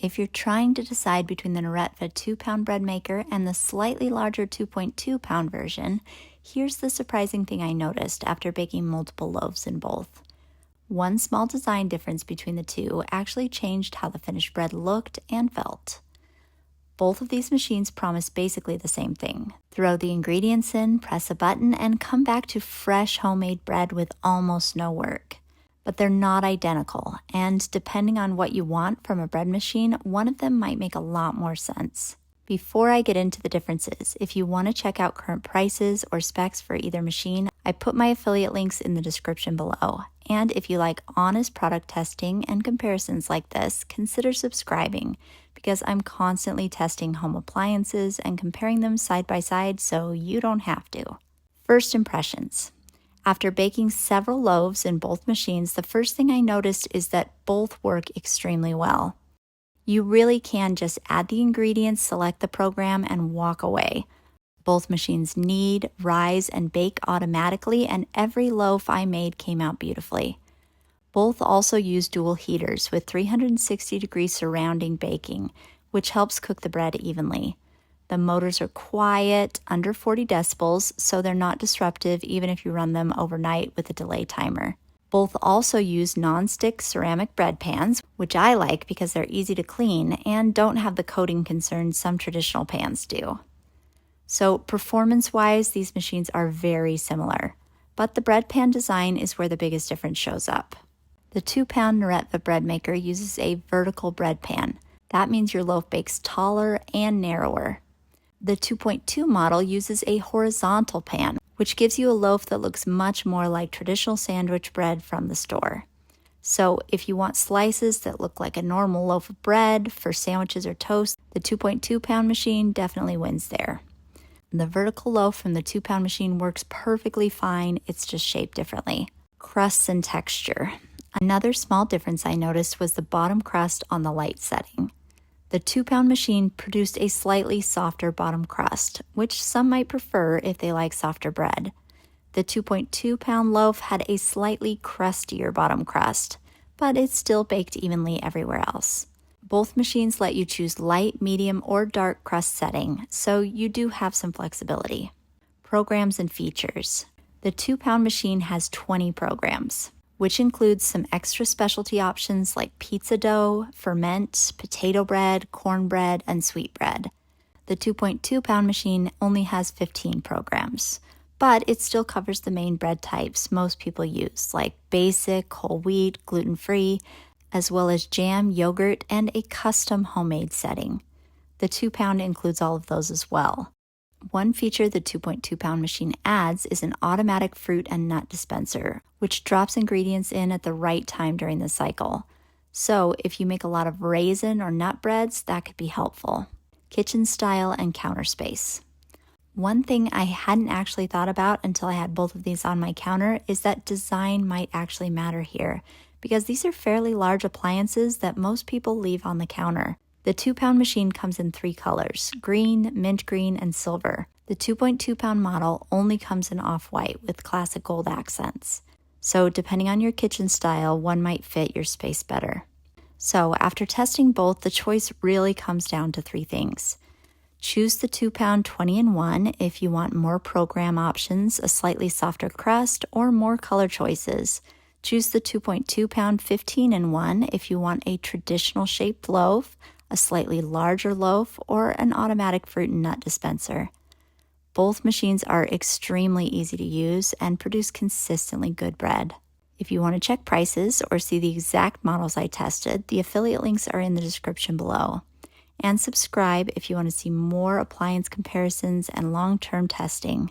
If you're trying to decide between the Neretva 2-pound bread maker and the slightly larger 2.2-pound version, here's the surprising thing I noticed after baking multiple loaves in both. One small design difference between the two actually changed how the finished bread looked and felt. Both of these machines promise basically the same thing. Throw the ingredients in, press a button, and come back to fresh homemade bread with almost no work. But they're not identical, and depending on what you want from a bread machine, one of them might make a lot more sense. Before I get into the differences, if you want to check out current prices or specs for either machine, I put my affiliate links in the description below. And if you like honest product testing and comparisons like this, consider subscribing, because I'm constantly testing home appliances and comparing them side by side so you don't have to. First impressions. After baking several loaves in both machines, the first thing I noticed is that both work extremely well. You really can just add the ingredients, select the program, and walk away. Both machines knead, rise, and bake automatically, and every loaf I made came out beautifully. Both also use dual heaters with 360-degree surrounding baking, which helps cook the bread evenly. The motors are quiet, under 40 decibels, so they're not disruptive even if you run them overnight with a delay timer. Both also use nonstick ceramic bread pans, which I like because they're easy to clean and don't have the coating concerns some traditional pans do. So performance-wise, these machines are very similar, but the bread pan design is where the biggest difference shows up. The 2-pound Neretva bread maker uses a vertical bread pan. That means your loaf bakes taller and narrower. The 2.2 model uses a horizontal pan, which gives you a loaf that looks much more like traditional sandwich bread from the store. So if you want slices that look like a normal loaf of bread for sandwiches or toast, the 2.2-pound machine definitely wins there. The vertical loaf from the 2-pound machine works perfectly fine, it's just shaped differently. Crusts and texture. Another small difference I noticed was the bottom crust on the light setting. The 2-pound machine produced a slightly softer bottom crust, which some might prefer if they like softer bread. The 2.2-pound loaf had a slightly crustier bottom crust, but it still baked evenly everywhere else. Both machines let you choose light, medium, or dark crust setting, so you do have some flexibility. Programs and features. The 2-pound machine has 20 programs, which includes some extra specialty options like pizza dough, ferment, potato bread, cornbread, and sweetbread. The 2.2-pound machine only has 15 programs, but it still covers the main bread types most people use, like basic, whole wheat, gluten-free, as well as jam, yogurt, and a custom homemade setting. The 2-pound includes all of those as well. One feature the 2.2-pound machine adds is an automatic fruit and nut dispenser, which drops ingredients in at the right time during the cycle. So if you make a lot of raisin or nut breads, that could be helpful. Kitchen style and counter space. One thing I hadn't actually thought about until I had both of these on my counter is that design might actually matter here, because these are fairly large appliances that most people leave on the counter. The 2-pound machine comes in 3 colors, green, mint green, and silver. The 2.2-pound model only comes in off-white with classic gold accents. So depending on your kitchen style, one might fit your space better. So after testing both, the choice really comes down to 3 things. Choose the 2-pound 20-in-1 if you want more program options, a slightly softer crust, or more color choices. Choose the 2.2-pound 15-in-1 if you want a traditional shaped loaf, a slightly larger loaf, or an automatic fruit and nut dispenser. Both machines are extremely easy to use and produce consistently good bread. If you want to check prices or see the exact models I tested, the affiliate links are in the description below. And subscribe if you want to see more appliance comparisons and long-term testing.